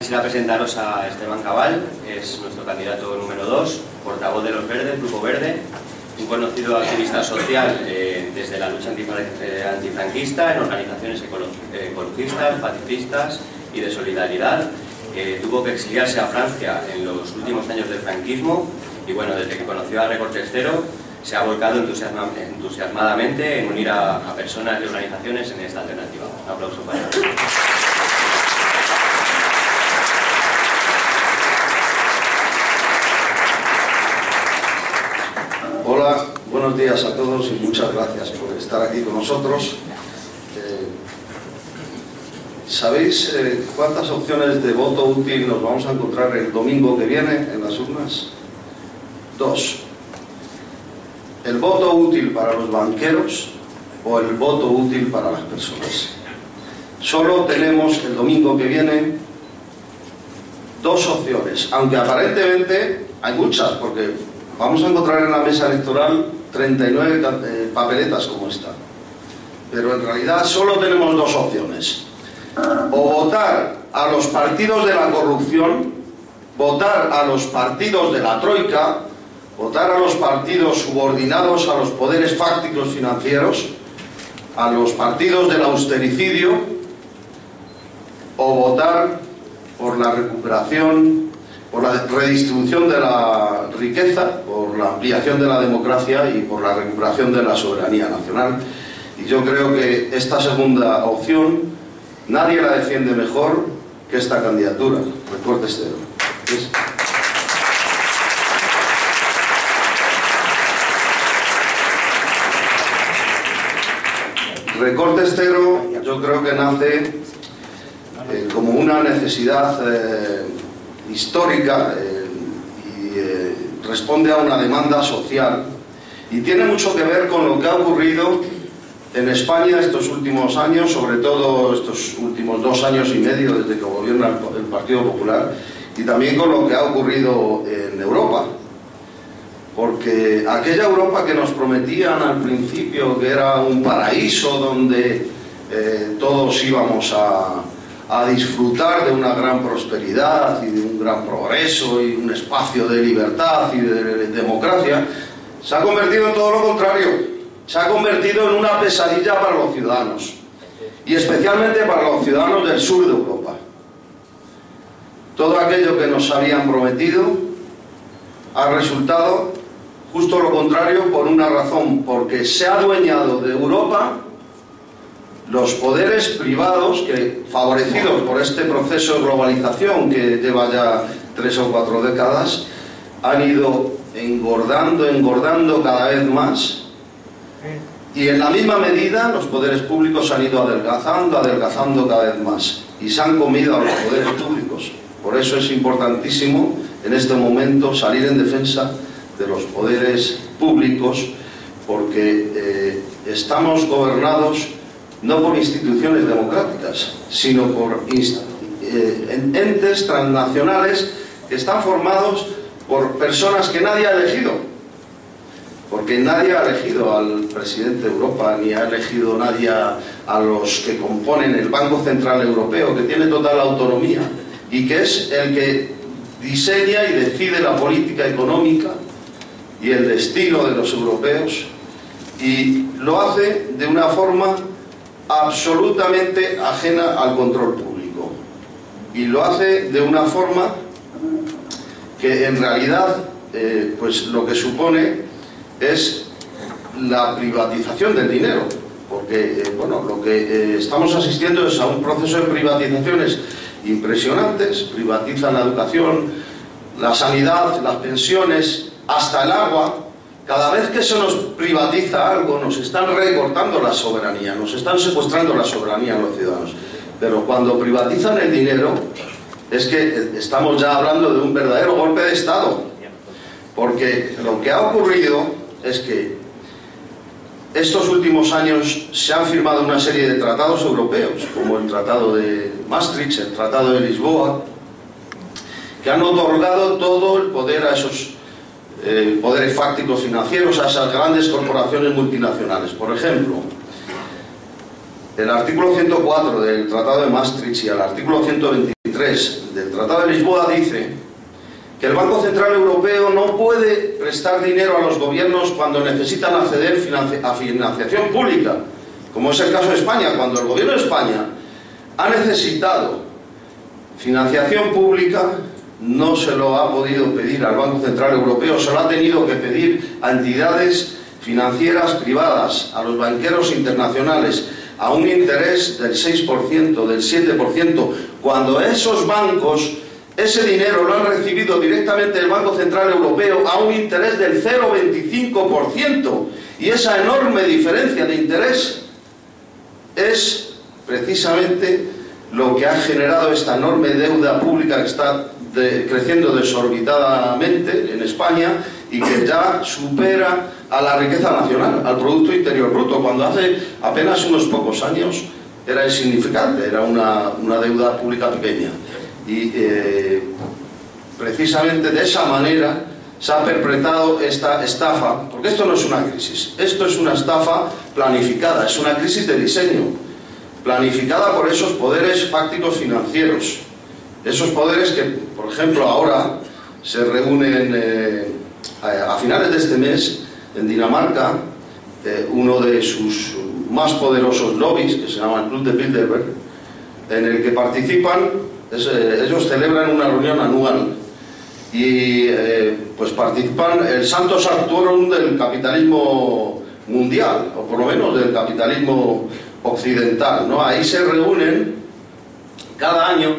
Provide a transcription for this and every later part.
Quisiera presentaros a Esteban Cabal, es nuestro candidato número 2, portavoz de los Verdes, Grupo Verde, un conocido activista social desde la lucha antifranquista en organizaciones ecologistas, pacifistas y de solidaridad. Tuvo que exiliarse a Francia en los últimos años del franquismo y bueno, desde que conoció a Recortes Cero se ha volcado entusiasmadamente en unir a personas y organizaciones en esta alternativa. Un aplauso para él. Hola, buenos días a todos y muchas gracias por estar aquí con nosotros. ¿Sabéis cuántas opciones de voto útil nos vamos a encontrar el domingo que viene en las urnas? 2. El voto útil para los banqueros o el voto útil para las personas. Solo tenemos el domingo que viene 2 opciones, aunque aparentemente hay muchas, porque vamos a encontrar en la mesa electoral 39 papeletas como esta. Pero en realidad solo tenemos 2 opciones. O votar a los partidos de la corrupción, votar a los partidos de la troika, votar a los partidos subordinados a los poderes fácticos financieros, a los partidos del austericidio, o votar por la recuperación, por la redistribución de la riqueza, por la ampliación de la democracia y por la recuperación de la soberanía nacional. Y yo creo que esta segunda opción nadie la defiende mejor que esta candidatura, Recortes Cero. Recortes Cero yo creo que nace como una necesidad histórica y responde a una demanda social y tiene mucho que ver con lo que ha ocurrido en España estos últimos años, sobre todo estos últimos 2 años y medio desde que gobierna el Partido Popular, y también con lo que ha ocurrido en Europa, porque aquella Europa que nos prometían al principio que era un paraíso donde todos íbamos a disfrutar de una gran prosperidad y de un gran progreso y un espacio de libertad y de democracia, se ha convertido en todo lo contrario. Se ha convertido en una pesadilla para los ciudadanos y especialmente para los ciudadanos del sur de Europa. Todo aquello que nos habían prometido ha resultado justo lo contrario, por una razón: porque se ha adueñado de Europa los poderes privados que, favorecidos por este proceso de globalización que lleva ya 3 o 4 décadas, han ido engordando cada vez más, y en la misma medida los poderes públicos han ido adelgazando cada vez más y se han comido a los poderes públicos. Por eso es importantísimo en este momento salir en defensa de los poderes públicos, porque estamos gobernados no por instituciones democráticas, sino por entes transnacionales que están formados por personas que nadie ha elegido. Porque nadie ha elegido al presidente de Europa, ni ha elegido nadie a los que componen el Banco Central Europeo, que tiene total autonomía y que es el que diseña y decide la política económica y el destino de los europeos, y lo hace de una forma absolutamente ajena al control público, y lo hace de una forma que en realidad pues lo que supone es la privatización del dinero, porque bueno, lo que estamos asistiendo es a un proceso de privatizaciones impresionantes. Privatizan la educación, la sanidad, las pensiones, hasta el agua. Cada vez que se nos privatiza algo, nos están recortando la soberanía, nos están secuestrando la soberanía a los ciudadanos. Pero cuando privatizan el dinero, es que estamos ya hablando de un verdadero golpe de Estado, porque lo que ha ocurrido es que estos últimos años se han firmado una serie de tratados europeos, como el Tratado de Maastricht, el Tratado de Lisboa, que han otorgado todo el poder a esos poderes fácticos financieros, a esas grandes corporaciones multinacionales. Por ejemplo, el artículo 104 del Tratado de Maastricht y el artículo 123 23 del Tratado de Lisboa dice que el Banco Central Europeo no puede prestar dinero a los gobiernos cuando necesitan acceder a financiación pública, como es el caso de España. Cuando el gobierno de España ha necesitado financiación pública, no se lo ha podido pedir al Banco Central Europeo, se lo ha tenido que pedir a entidades financieras privadas, a los banqueros internacionales, a un interés del 6%, del 7%, cuando esos bancos ese dinero lo han recibido directamente del Banco Central Europeo a un interés del 0,25%. Y esa enorme diferencia de interés es precisamente lo que ha generado esta enorme deuda pública que está creciendo desorbitadamente en España y que ya supera a la riqueza nacional, al Producto Interior Bruto, cuando hace apenas unos pocos años era insignificante, era una deuda pública pequeña. Y precisamente de esa manera se ha perpetrado esta estafa, porque esto no es una crisis, esto es una estafa planificada, es una crisis de diseño, planificada por esos poderes fácticos financieros, esos poderes que, por ejemplo, ahora se reúnen a finales de este mes en Dinamarca, uno de sus más poderosos lobbies, que se llama el Club de Bilderberg, en el que participan, ellos celebran una reunión anual y pues participan el Santo Sanctorum del capitalismo mundial, o por lo menos del capitalismo occidental, ¿no? Ahí se reúnen cada año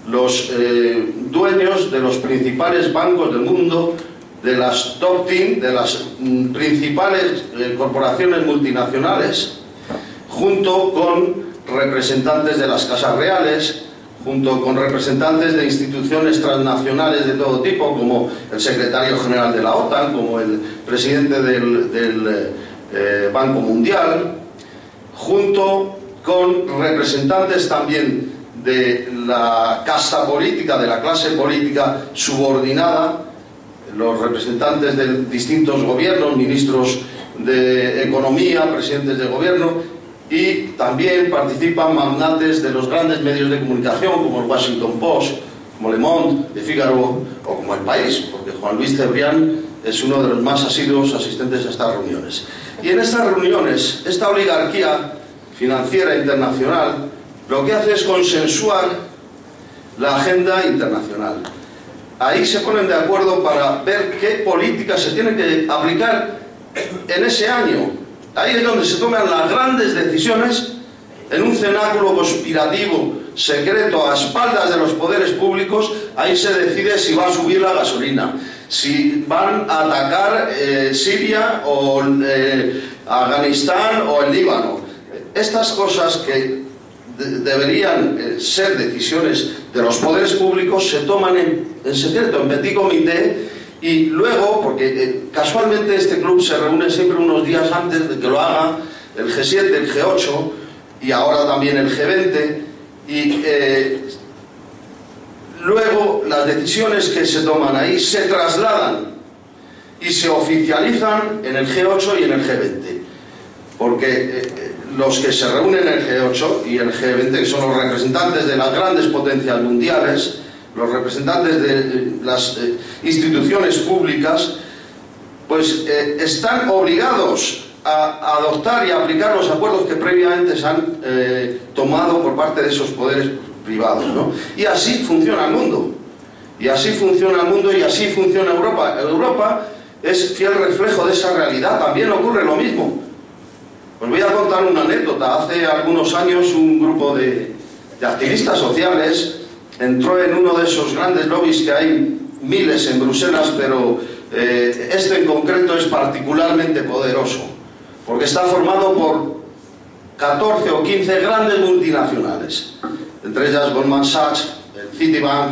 los dueños de los principales bancos del mundo, de las top 10, de las principales corporaciones multinacionales, junto con representantes de las casas reales, junto con representantes de instituciones transnacionales de todo tipo, como el secretario general de la OTAN, como el presidente del Banco Mundial, junto con representantes también de la casta política, de la clase política subordinada, los representantes de distintos gobiernos, ministros de Economía, presidentes de gobierno, y también participan magnates de los grandes medios de comunicación, como el Washington Post, como Le Monde, Le Figaro, o como El País, porque Juan Luis Cebrián es uno de los más asiduos asistentes a estas reuniones. Y en estas reuniones, esta oligarquía financiera internacional lo que hace es consensuar la agenda internacional. Ahí se ponen de acuerdo para ver qué políticas se tienen que aplicar en ese año. Ahí es donde se toman las grandes decisiones en un cenáculo conspirativo, secreto, a espaldas de los poderes públicos. Ahí se decide si va a subir la gasolina, si van a atacar Siria o Afganistán o el Líbano. Estas cosas que deberían ser decisiones de los poderes públicos se toman en secreto, en petit comité, y luego, porque casualmente este club se reúne siempre unos días antes de que lo haga el G7, el G8 y ahora también el G20, y luego las decisiones que se toman ahí se trasladan y se oficializan en el G8 y en el G20, porque los que se reúnen en el G8 y el G20, que son los representantes de las grandes potencias mundiales, los representantes de las instituciones públicas, pues están obligados a adoptar y aplicar los acuerdos que previamente se han tomado por parte de esos poderes privados, ¿no? Y así funciona el mundo. Y así funciona el mundo y así funciona Europa. Europa es fiel reflejo de esa realidad. También ocurre lo mismo. Os voy a contar una anécdota. Hace algunos años un grupo de activistas sociales entró en uno de esos grandes lobbies que hay miles en Bruselas, pero este en concreto es particularmente poderoso, porque está formado por 14 o 15 grandes multinacionales, entre ellas Goldman Sachs, el Citibank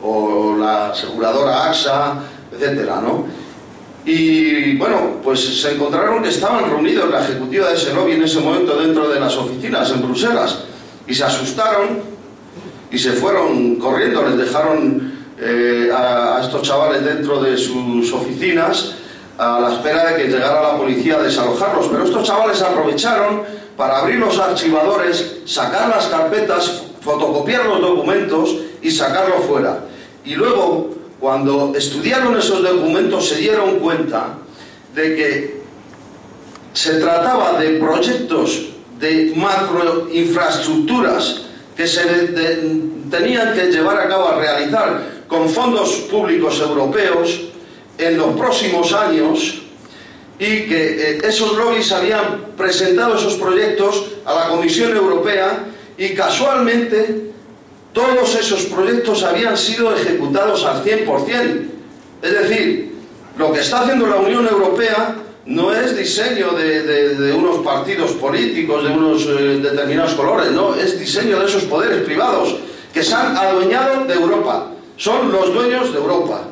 o la aseguradora AXA, etcétera, ¿no? Y bueno, pues se encontraron que estaban reunidos la ejecutiva de ese lobby en ese momento dentro de las oficinas en Bruselas y se asustaron y se fueron corriendo, les dejaron a estos chavales dentro de sus oficinas a la espera de que llegara la policía a desalojarlos. Pero estos chavales aprovecharon para abrir los archivadores, sacar las carpetas, fotocopiar los documentos y sacarlo fuera. Y luego, cuando estudiaron esos documentos, se dieron cuenta de que se trataba de proyectos de macroinfraestructuras que se tenían que llevar a cabo, a realizar con fondos públicos europeos en los próximos años, y que esos lobbies habían presentado esos proyectos a la Comisión Europea y casualmente todos esos proyectos habían sido ejecutados al 100%. Es decir, lo que está haciendo la Unión Europea no es diseño de unos partidos políticos, de unos determinados colores, no, es diseño de esos poderes privados que se han adueñado de Europa, son los dueños de Europa.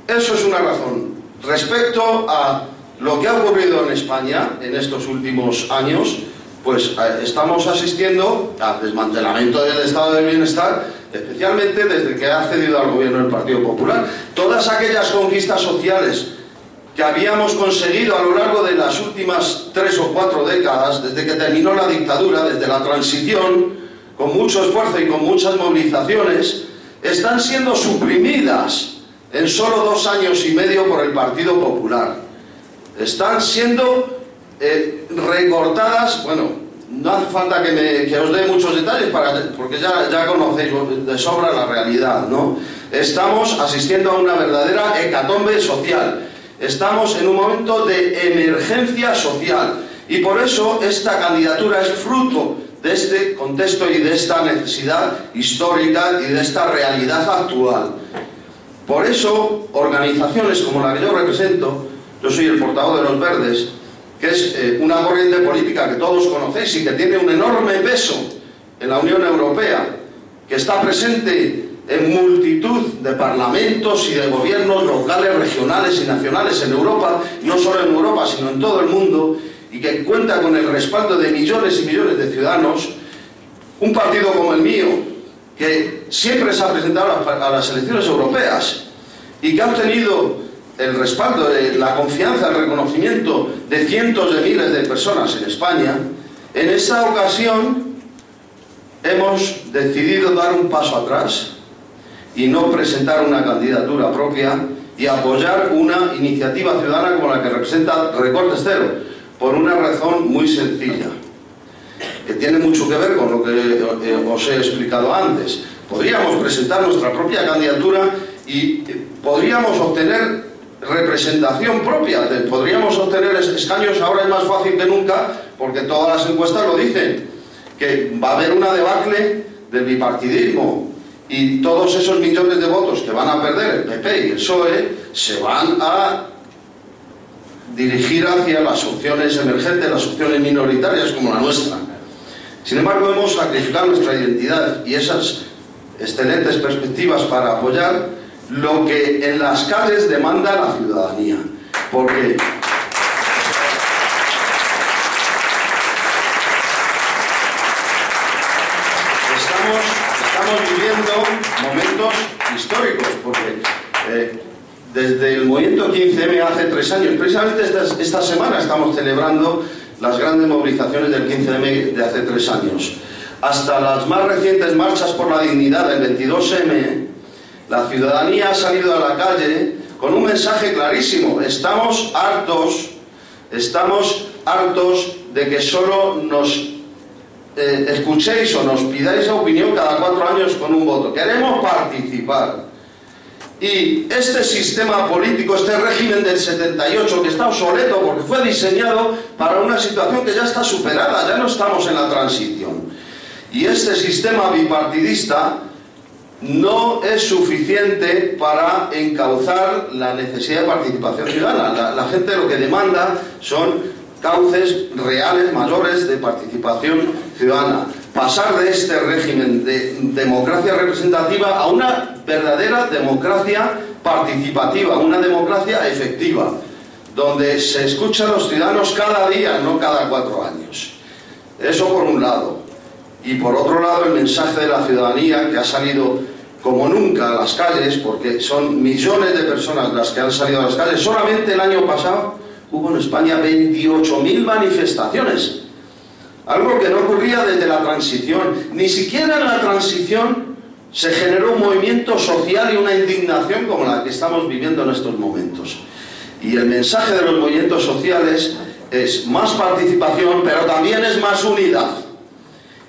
Eso es una razón. Respecto a lo que ha ocurrido en España en estos últimos años, pues estamos asistiendo al desmantelamiento del estado del bienestar, especialmente desde que ha cedido al gobierno el Partido Popular. Todas aquellas conquistas sociales que habíamos conseguido a lo largo de las últimas 3 o 4 décadas, desde que terminó la dictadura, desde la transición, con mucho esfuerzo y con muchas movilizaciones, están siendo suprimidas en solo 2 años y medio por el Partido Popular. Están siendo recortadas, bueno, no hace falta que os dé muchos detalles porque ya conocéis de sobra la realidad, ¿no? Estamos asistiendo a una verdadera hecatombe social. Estamos en un momento de emergencia social y por eso esta candidatura es fruto de este contexto y de esta necesidad histórica y de esta realidad actual. Por eso, organizaciones como la que yo represento, yo soy el portavoz de los Verdes, que es una corriente política que todos conocéis y que tiene un enorme peso en la Unión Europea, que está presente en multitud de parlamentos y de gobiernos locales, regionales y nacionales en Europa, no solo en Europa, sino en todo el mundo, y que cuenta con el respaldo de millones y millones de ciudadanos. Un partido como el mío, que siempre se ha presentado a las elecciones europeas y que ha obtenido el respaldo, la confianza, el reconocimiento de cientos de miles de personas en España, en esta ocasión hemos decidido dar un paso atrás y no presentar una candidatura propia y apoyar una iniciativa ciudadana como la que representa Recortes Cero, por una razón muy sencilla, que tiene mucho que ver con lo que os he explicado antes. Podríamos presentar nuestra propia candidatura y podríamos obtener representación propia, podríamos obtener escaños. Ahora es más fácil que nunca porque todas las encuestas lo dicen, que va a haber una debacle del bipartidismo y todos esos millones de votos que van a perder el PP y el PSOE se van a dirigir hacia las opciones emergentes, las opciones minoritarias como la nuestra. Sin embargo, hemos sacrificado nuestra identidad y esas excelentes perspectivas para apoyar lo que en las calles demanda la ciudadanía, porque estamos viviendo momentos históricos, porque desde el movimiento 15M hace 3 años, precisamente esta semana estamos celebrando las grandes movilizaciones del 15M de hace 3 años, hasta las más recientes marchas por la dignidad del 22M, la ciudadanía ha salido a la calle con un mensaje clarísimo: estamos hartos de que solo nos escuchéis o nos pidáis la opinión cada 4 años con un voto. Queremos participar. Y este sistema político, este régimen del 78, que está obsoleto porque fue diseñado para una situación que ya está superada, ya no estamos en la transición. Y este sistema bipartidista no es suficiente para encauzar la necesidad de participación ciudadana. La gente lo que demanda son cauces reales, mayores de participación ciudadana. Pasar de este régimen de democracia representativa a una verdadera democracia participativa, una democracia efectiva, donde se escuchan a los ciudadanos cada día, no cada 4 años. Eso por un lado. Y por otro lado, el mensaje de la ciudadanía, que ha salido como nunca a las calles, porque son millones de personas las que han salido a las calles. Solamente el año pasado hubo en España 28.000 manifestaciones. algo que no ocurría desde la transición. Ni siquiera en la transición se generó un movimiento social y una indignación como la que estamos viviendo en estos momentos. Y el mensaje de los movimientos sociales es más participación, pero también es más unidad.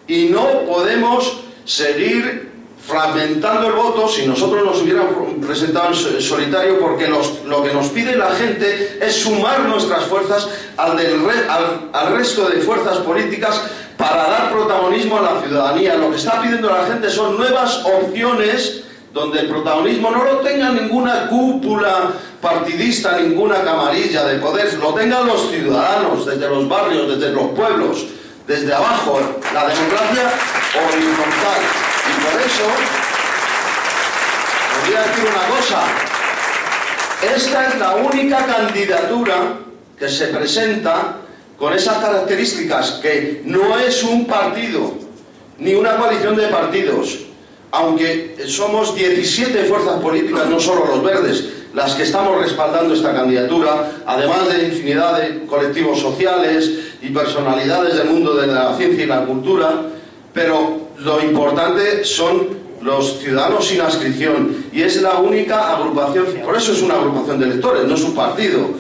Y no podemos seguir fragmentando el voto si nosotros nos hubiéramos presentado en solitario, porque lo que nos pide la gente es sumar nuestras fuerzas al resto de fuerzas políticas para dar protagonismo a la ciudadanía. Lo que está pidiendo la gente son nuevas opciones donde el protagonismo no lo tenga ninguna cúpula partidista, ninguna camarilla de poder, lo tengan los ciudadanos, desde los barrios, desde los pueblos, desde abajo, la democracia horizontal. Y por eso, os voy a decir una cosa, esta es la única candidatura que se presenta con esas características, que no es un partido, ni una coalición de partidos, aunque somos 17 fuerzas políticas, no solo los verdes, las que estamos respaldando esta candidatura, además de infinidad de colectivos sociales y personalidades del mundo de la ciencia y la cultura, pero lo importante son los ciudadanos sin adscripción, y es la única agrupación, por eso es una agrupación de electores, no es un partido,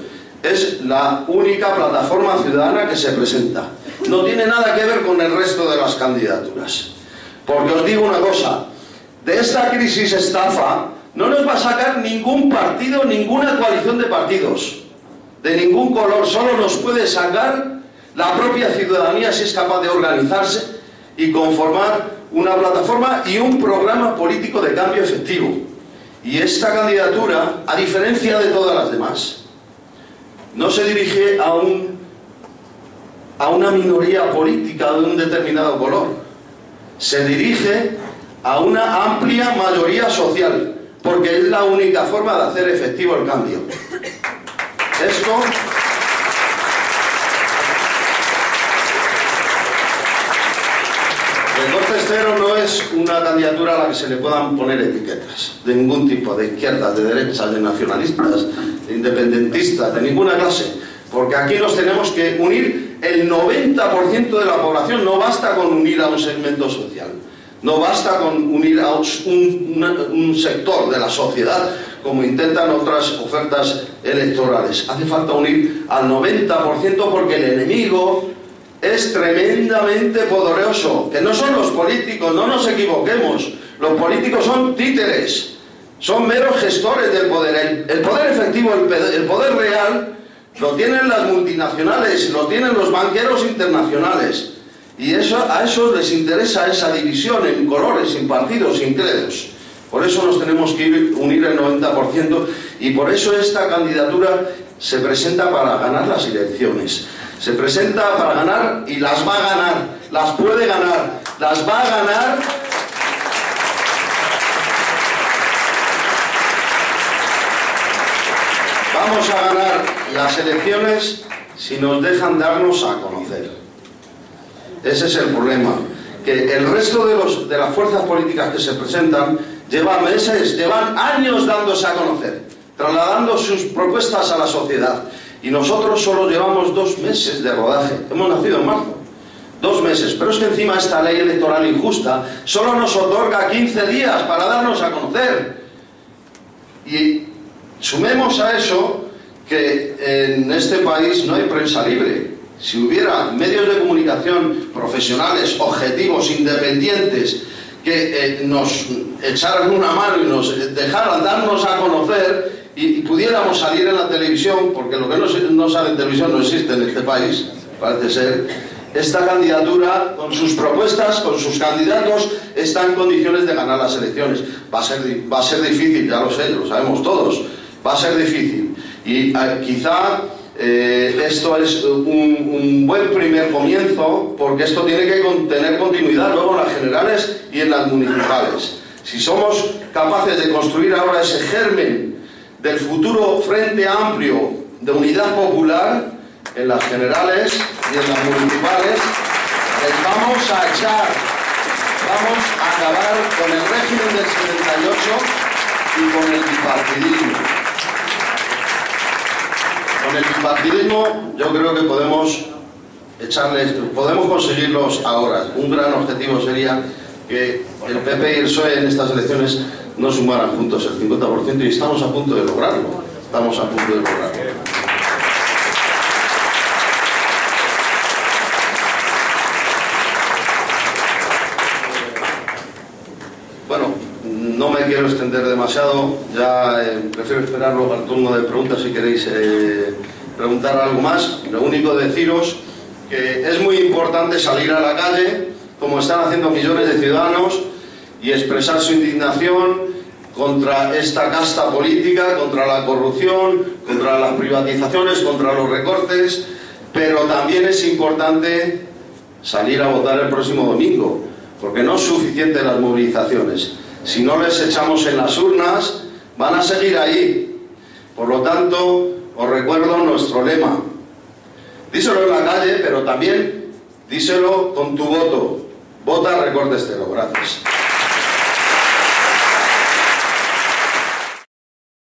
es la única plataforma ciudadana que se presenta. No tiene nada que ver con el resto de las candidaturas, porque os digo una cosa, de esta crisis estafa no nos va a sacar ningún partido, ninguna coalición de partidos, de ningún color. Solo nos puede sacar la propia ciudadanía si es capaz de organizarse y conformar una plataforma y un programa político de cambio efectivo. Y esta candidatura, a diferencia de todas las demás, no se dirige a una minoría política de un determinado color, se dirige a una amplia mayoría social, porque es la única forma de hacer efectivo el cambio. Esto el corte cero no es una candidatura a la que se le puedan poner etiquetas de ningún tipo, de izquierdas, de derechas, de nacionalistas, de independentistas, de ninguna clase, porque aquí nos tenemos que unir el 90% de la población. No basta con unir a un segmento social, no basta con unir a un sector de la sociedad como intentan otras ofertas electorales. Hace falta unir al 90%, porque el enemigo es tremendamente poderoso, que no son los políticos, no nos equivoquemos. Los políticos son títeres, son meros gestores del poder. El poder efectivo, el poder real, lo tienen las multinacionales, lo tienen los banqueros internacionales. Y a eso les interesa esa división en colores, sin partidos, sin credos. Por eso nos tenemos que unir el 90%, y por eso esta candidatura se presenta para ganar las elecciones. Se presenta para ganar, y las va a ganar, las puede ganar, las va a ganar. Vamos a ganar las elecciones si nos dejan darnos a conocer. Ese es el problema, que el resto de las fuerzas políticas que se presentan llevan meses, llevan años dándose a conocer, trasladando sus propuestas a la sociedad. Y nosotros solo llevamos 2 meses de rodaje. Hemos nacido en marzo. 2 meses. Pero es que encima esta ley electoral injusta solo nos otorga 15 días para darnos a conocer. Y sumemos a eso que en este país no hay prensa libre. Si hubiera medios de comunicación profesionales, objetivos, independientes, que nos echaran una mano y nos dejaran darnos a conocer, y pudiéramos salir en la televisión, porque lo que no sale en televisión no existe en este país, parece ser, esta candidatura, con sus propuestas, con sus candidatos, está en condiciones de ganar las elecciones. Va a ser difícil, ya lo sé, lo sabemos todos, va a ser difícil. Y quizá esto es un buen primer comienzo, porque esto tiene que tener continuidad luego en las generales y en las municipales. Si somos capaces de construir ahora ese germen del futuro frente amplio de unidad popular, en las generales y en las municipales, les vamos a vamos a acabar con el régimen del 78 y con el bipartidismo. Con el bipartidismo yo creo que podemos podemos conseguirlos ahora. Un gran objetivo sería que el PP y el PSOE en estas elecciones no sumaran juntos el 50% y estamos a punto de lograrlo. Estamos a punto de lograrlo. Bueno, no me quiero extender demasiado, ya prefiero esperar luego al turno de preguntas si queréis preguntar algo más. Lo único deciros que es muy importante salir a la calle, como están haciendo millones de ciudadanos, y expresar su indignación contra esta casta política, contra la corrupción, contra las privatizaciones, contra los recortes, pero también es importante salir a votar el próximo domingo, porque no es suficiente las movilizaciones. Si no les echamos en las urnas, van a seguir ahí. Por lo tanto, os recuerdo nuestro lema. Díselo en la calle, pero también díselo con tu voto. Vota Recortes Cero. Gracias.